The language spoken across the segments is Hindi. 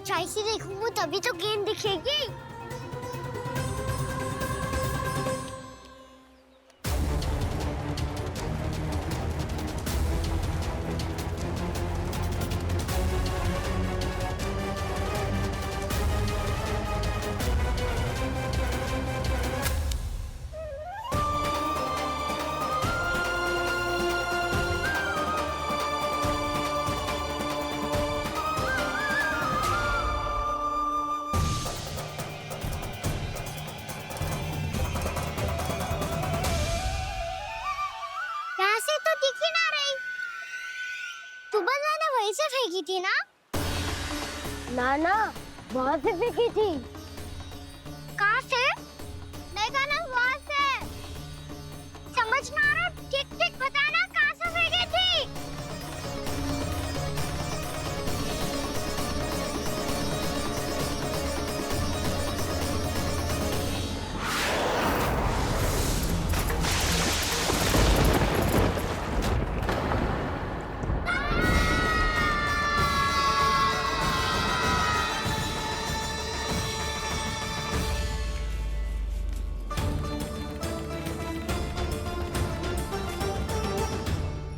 ऊंचाई से देखूंगा तभी तो गेंद दिखेगी। वहीं से फेंकी थी ना? ना वहाँ से फेंकी थी। कहाँ से? देखा ना वहाँ से। समझ ना आ रहा, ठीक ठीक बताना कहाँ से फेंकी थी?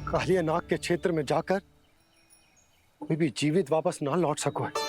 कालिया नाग के क्षेत्र में जाकर कोई भी जीवित वापस ना लौट सको है।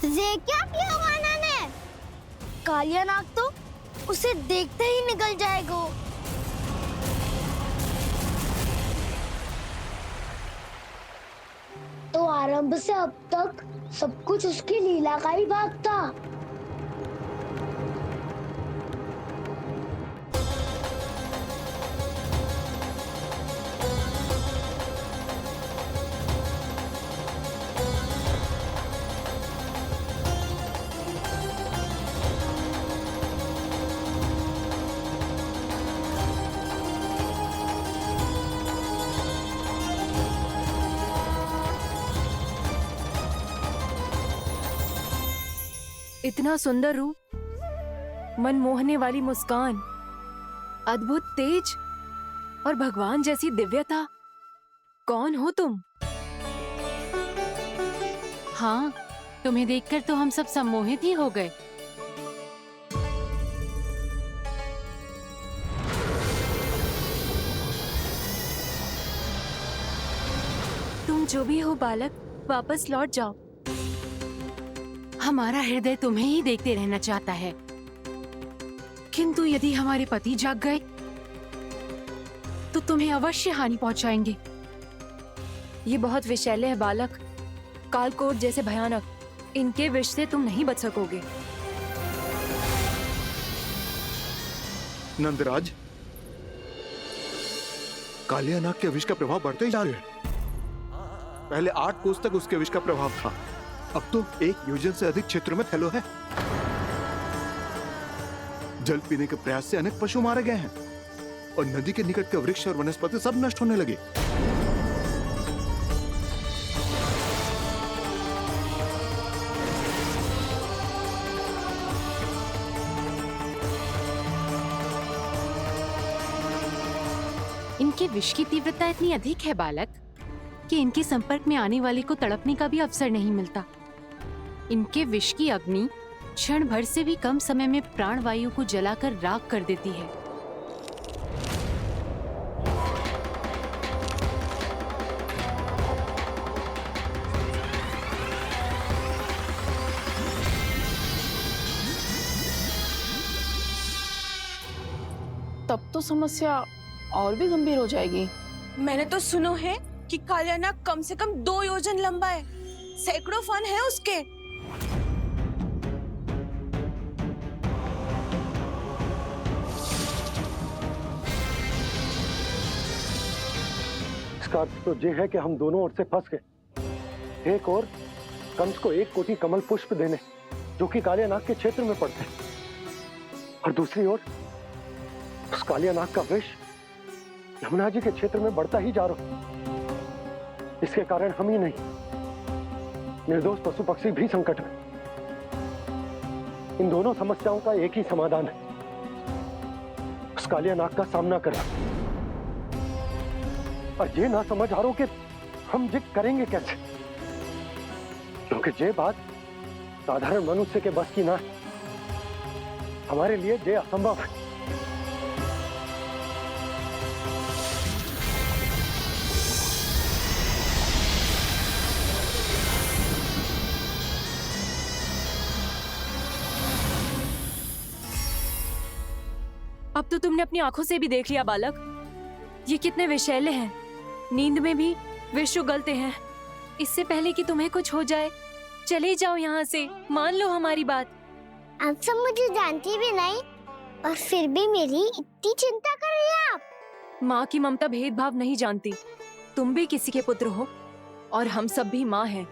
ये क्या किया वाना ने? कालिया नाग तो उसे देखते ही निकल जाएगा। तो आरंभ से अब तक सब कुछ उसकी लीला का ही भाग था। इतना सुंदर रूप, मन मोहने वाली मुस्कान, अद्भुत तेज और भगवान जैसी दिव्यता। कौन हो तुम? हाँ, तुम्हें देखकर तो हम सब सम्मोहित ही हो गए। तुम जो भी हो बालक, वापस लौट जाओ। हमारा हृदय तुम्हें ही देखते रहना चाहता है, किंतु यदि हमारे पति जाग गए तो तुम्हें अवश्य हानि पहुंचाएंगे। ये बहुत विषैले है बालक, कालकोट जैसे भयानक। इनके विष से तुम नहीं बच सकोगे। नंदराज, कालिया नाग के विष का प्रभाव बढ़ते ही जा रहा है। पहले 8 कोस तक उसके विष का प्रभाव था, अब तो 1 योजन से अधिक क्षेत्र में फैलो है। जल पीने के प्रयास से अनेक पशु मारे गए हैं और नदी के निकट के वृक्ष और वनस्पति सब नष्ट होने लगे। इनके विष की तीव्रता इतनी अधिक है बालक कि इनके संपर्क में आने वाले को तड़पने का भी अवसर नहीं मिलता। इनके विष की अग्नि क्षण भर से भी कम समय में प्राण वायु को जलाकर राख कर देती है। तब तो समस्या और भी गंभीर हो जाएगी। मैंने तो सुनो है कि कालियानाग कम से कम 2 योजन लंबा है, सैकड़ों फन है उसके। इसका अर्थ तो ये है कि हम दोनों ओर से फंस गए। एक और कंस को 1 कोटि कमल पुष्प देने जो कि कालियानाग के क्षेत्र में पड़ते हैं, और दूसरी ओर उस कालियानाग का विष यमुना जी के क्षेत्र में बढ़ता ही जा रहा। इसके कारण हम ही नहीं, निर्दोष पशु पक्षी भी संकट में। इन दोनों समस्याओं का एक ही समाधान है, उस कालियानाग का सामना करना। और ये ना समझ आ रहा कि हम ये करेंगे कैसे, क्योंकि ये बात साधारण मनुष्य के बस की ना है। हमारे लिए ये असंभव है। अब तो तुमने अपनी आंखों से भी देख लिया बालक, ये कितने विषैले हैं। नींद में भी विष उगलते हैं। इससे पहले कि तुम्हें कुछ हो जाए, चले जाओ यहाँ से, मान लो हमारी बात। आप सब मुझे जानती भी नहीं और फिर भी मेरी इतनी चिंता कर रही हैं आप। माँ की ममता भेदभाव नहीं जानती। तुम भी किसी के पुत्र हो और हम सब भी माँ हैं।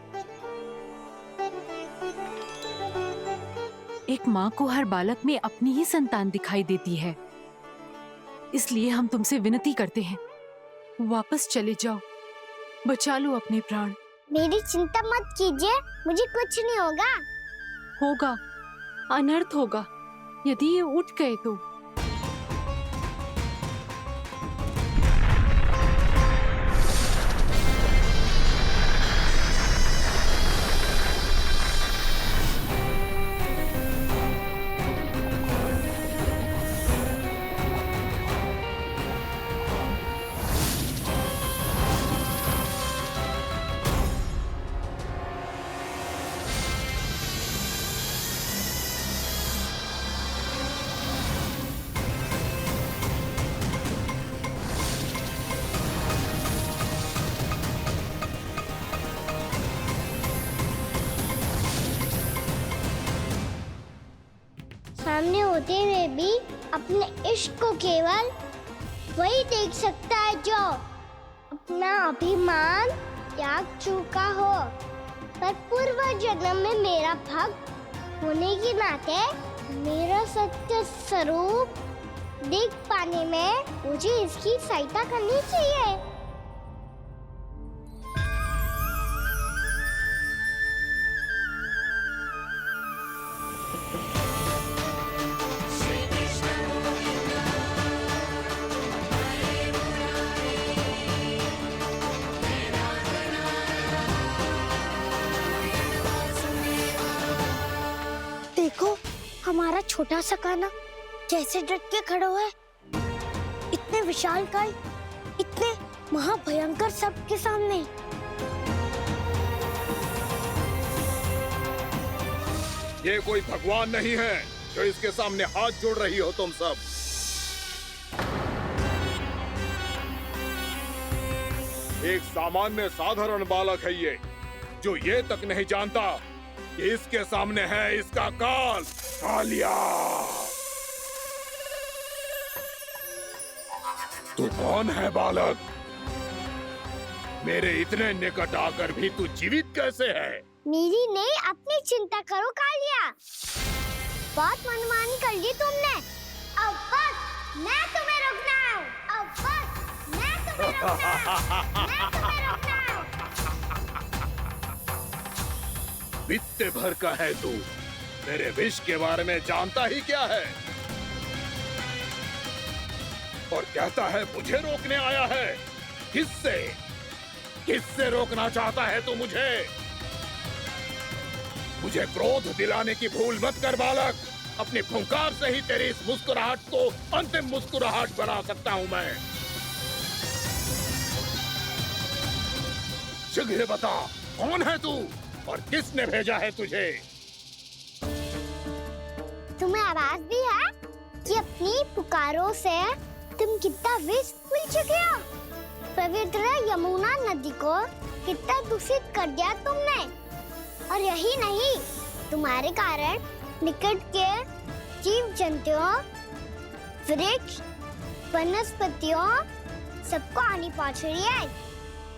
एक माँ को हर बालक में अपनी ही संतान दिखाई देती है, इसलिए हम तुमसे विनती करते हैं, वापस चले जाओ, बचा लो अपने प्राण। मेरी चिंता मत कीजिए, मुझे कुछ नहीं होगा। होगा, अनर्थ होगा यदि ये उठ गए तो। सामने होते हुए भी अपने इश्क को केवल वही देख सकता है जो अपना अभिमान त्याग चुका हो। पर पूर्व जन्म में मेरा भक्त होने के नाते मेरा सत्य स्वरूप देख पाने में मुझे इसकी सहायता करनी चाहिए। देखो हमारा छोटा सा कान्हा कैसे डट के खड़ा हुआ है, इतने विशालकाय, इतने महाभयंकर सबके सामने। ये कोई भगवान नहीं है जो इसके सामने हाथ जोड़ रही हो तुम सब। एक सामान्य साधारण बालक है ये, जो ये तक नहीं जानता कि इसके सामने है इसका काल, कालिया। तू कौन है बालक? मेरे इतने निकट आकर भी तू जीवित कैसे है? मेरी नहीं, अपनी चिंता करो कालिया। बहुत मनमानी कर ली तुमने। अब बस, मैं तुम्हें रोकना हूँ। अब बस, मैं तुम्हें रोकना हूँ। मैं तुम्हें रोकना हूँ। बित्ते भर का है तू, मेरे विष के बारे में जानता ही क्या है? और कहता है मुझे रोकने आया है। किससे? किससे रोकना चाहता है तू मुझे? मुझे क्रोध दिलाने की भूल मत कर बालक। अपनी फुंकार से ही तेरी इस मुस्कुराहट को अंतिम मुस्कुराहट बना सकता हूं मैं। शीघ्र बता, कौन है तू और किसने भेजा है तुझे? तुम्हें आवाज भी है कि अपनी पुकारों से तुम कितना विष भूल चुके हो। पवित्र यमुना नदी को कितना दूषित कर दिया तुमने। और यही नहीं, तुम्हारे कारण निकट के जीव जंतुओं, वृक्ष, वनस्पतियों सबको हानि पहुंच रही है।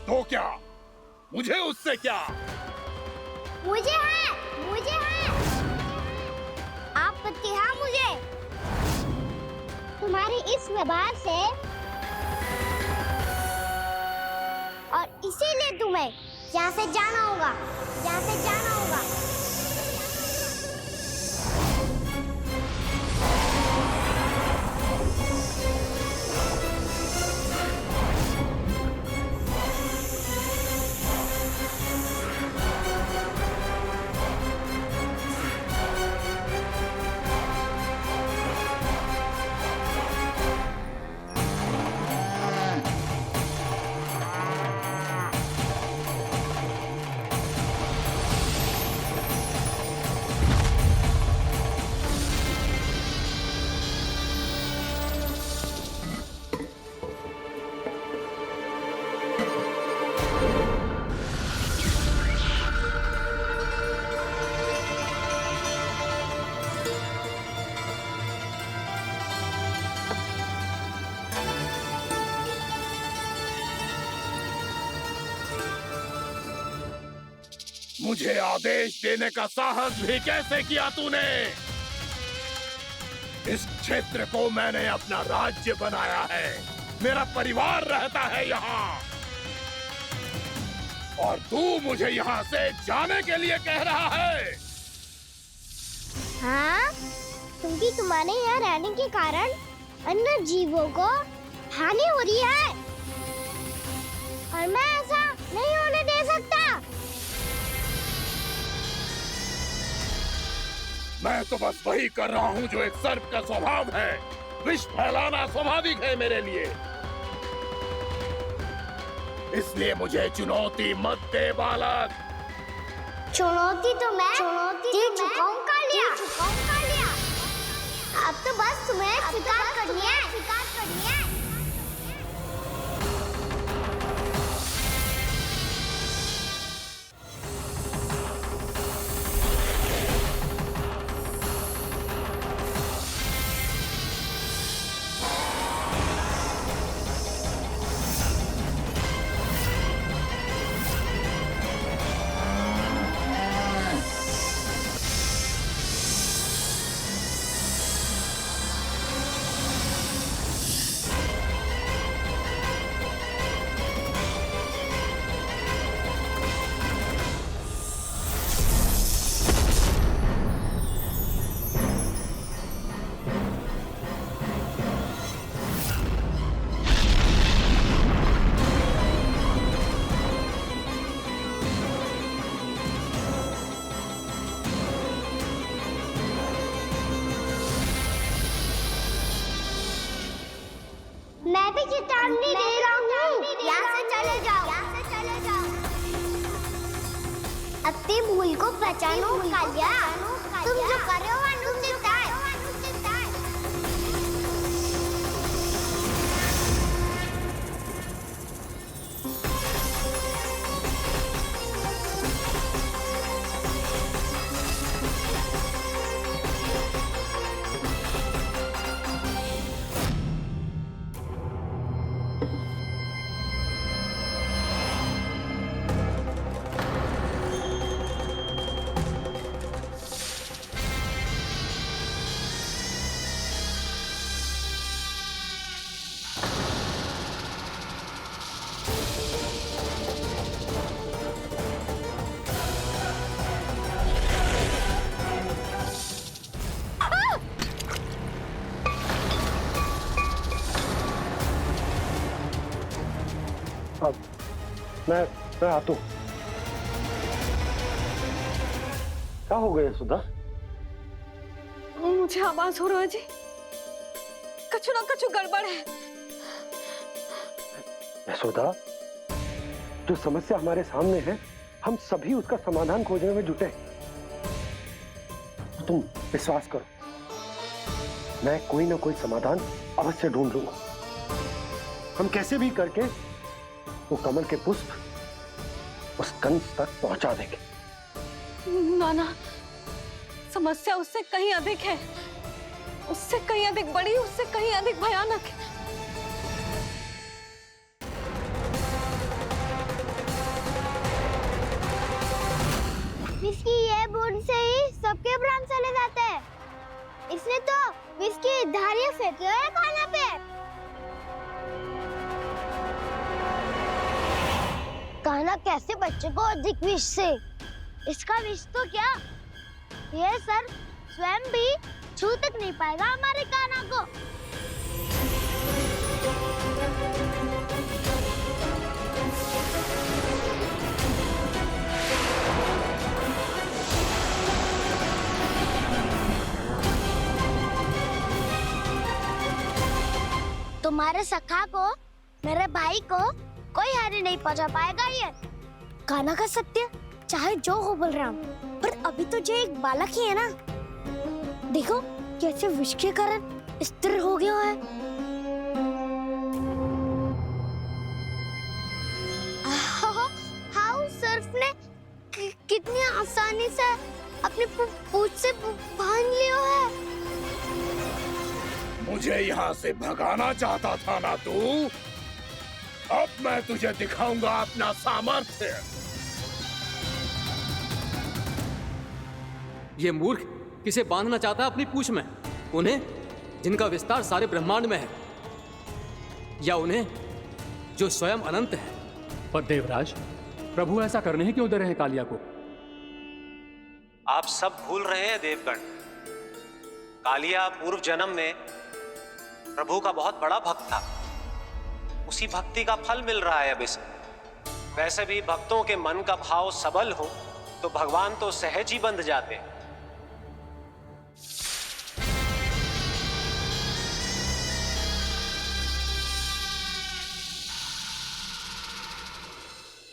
तो क्या? मुझे उससे क्या? मुझे है आपत्ति है मुझे तुम्हारी इस व्यवहार से, और इसीलिए तुम्हें यहाँ से जाना होगा। मुझे आदेश देने का साहस भी कैसे किया तूने? इस क्षेत्र को मैंने अपना राज्य बनाया है। मेरा परिवार रहता है यहाँ, और तू मुझे यहाँ से जाने के लिए कह रहा है? हाँ, क्योंकि तुम्हारे यहाँ रहने के कारण अन्य जीवों को हानि हो रही है, और मैं ऐसा नहीं होने दे सकता। मैं तो बस वही कर रहा हूँ जो एक सर्प का स्वभाव है। विष फैलाना स्वाभाविक है मेरे लिए। इसलिए मुझे चुनौती मत दे बालक। चुनौती तो मैं दे चुका हूँ कालिया। अब तो बस तुम्हें स्वीकार करनी है। मैं भी चेतावनी दे रहा हूँ, यहाँ से चले जाओ। अपनी भूल को पहचानो कालिया। तुम जो कर रहे हो अनुचित है। अब मैं आता हूँ। क्या हो गया सुधा? मुझे आवाज हो रहा है जी, कछु ना कछु गड़बड़ है। यशोदा, जो समस्या हमारे सामने है, हम सभी उसका समाधान खोजने में जुटे हैं। तुम विश्वास करो, मैं कोई ना कोई समाधान अवश्य ढूंढ लूंगा। हम कैसे भी करके वो कमल के पुष्प उस कंस तक पहुंचा देंगे। नाना, समस्या उससे कहीं अधिक है, उससे कहीं अधिक बड़ी, उससे कहीं अधिक भयानक है। विस्की ये बूंद से ही सबके प्राण चले जाते हैं। इसने तो विस्की धारियां फेंकी है खाना पे। कान्हा कैसे बच्चे को अधिक विष से? इसका विष तो क्या, ये सर स्वयं भी छू तक नहीं पाएगा हमारे कान्हा को। तुम्हारे सखा को, मेरे भाई को कोई हानि नहीं पहुंचा पाएगा। ये कान्हा का सत्य चाहे जो हो बलराम, पर अभी तो जो एक बालक ही है ना। देखो कैसे विष के कारण स्थिर हो गया है। हाउ सर्फ ने कितनी आसानी से अपनी पूंछ से बांध लिया है। मुझे यहाँ से भगाना चाहता था ना तू? अब मैं तुझे दिखाऊंगा अपना सामर्थ्य। ये मूर्ख किसे बांधना चाहता है अपनी पूंछ में? उन्हें जिनका विस्तार सारे ब्रह्मांड में है, या उन्हें जो स्वयं अनंत है? पर देवराज, प्रभु ऐसा करने ही क्यों दे रहे हैं कालिया को? आप सब भूल रहे हैं देवगण, कालिया पूर्व जन्म में प्रभु का बहुत बड़ा भक्त था। उसी भक्ति का फल मिल रहा है अब इसे। वैसे भी भक्तों के मन का भाव सबल हो तो भगवान तो सहज ही बंध जाते हैं।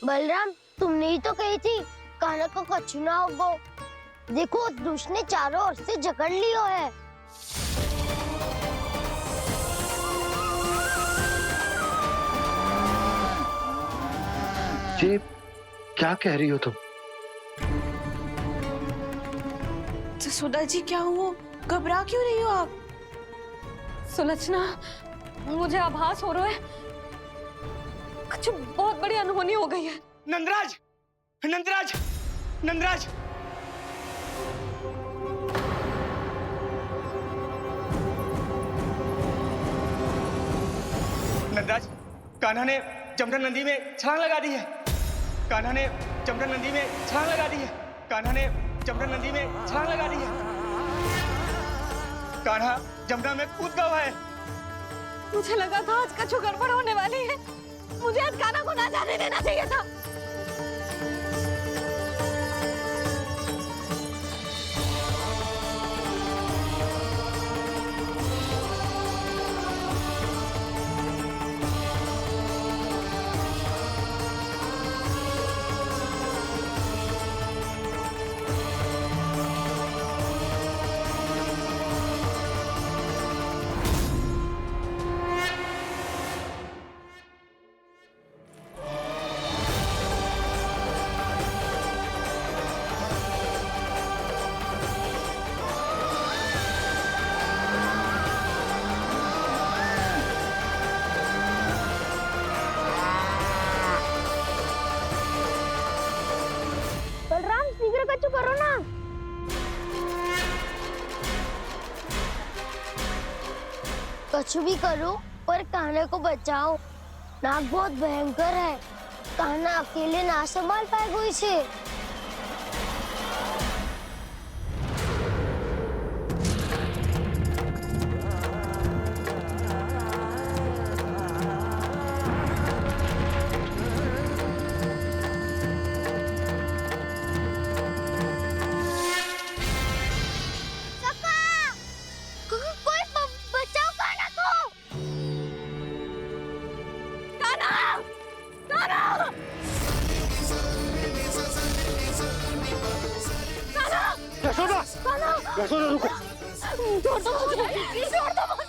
बलराम, तुमने ही तो कही थी कान्हा को कछु ना होगो। देखो उस दुष्ट ने चारों ओर से जकड़ लियो है। ये क्या कह रही हो तुम? जसोदा जी, क्या हुआ? घबरा क्यों रही हो आप? सुलक्षणा, मुझे आभास हो रहा है कुछ बहुत बड़ी अनहोनी हो गई है। नंदराज, नंदराज, नंदराज! नंदराज, कान्हा ने जमना नदी में छलांग लगा दी है। कान्हा ने जमना नदी में छलांग लगा दी है। कान्हा ने जमना नदी में छलांग लगा दी है। कान्हा जमना में कूद गया है। मुझे लगा था आज कछु गड़बड़ होने वाली है। मुझे आज कान्हा को ना जाने देना चाहिए था। कछु करो ना। कछु भी करो पर कान्हा को बचाओ। नाग बहुत भयंकर है, कान्हा अकेले ना संभाल पाएगा इसे। यशोदा रुको। छोड़ दो मुझे, छोड़ दो मुझे।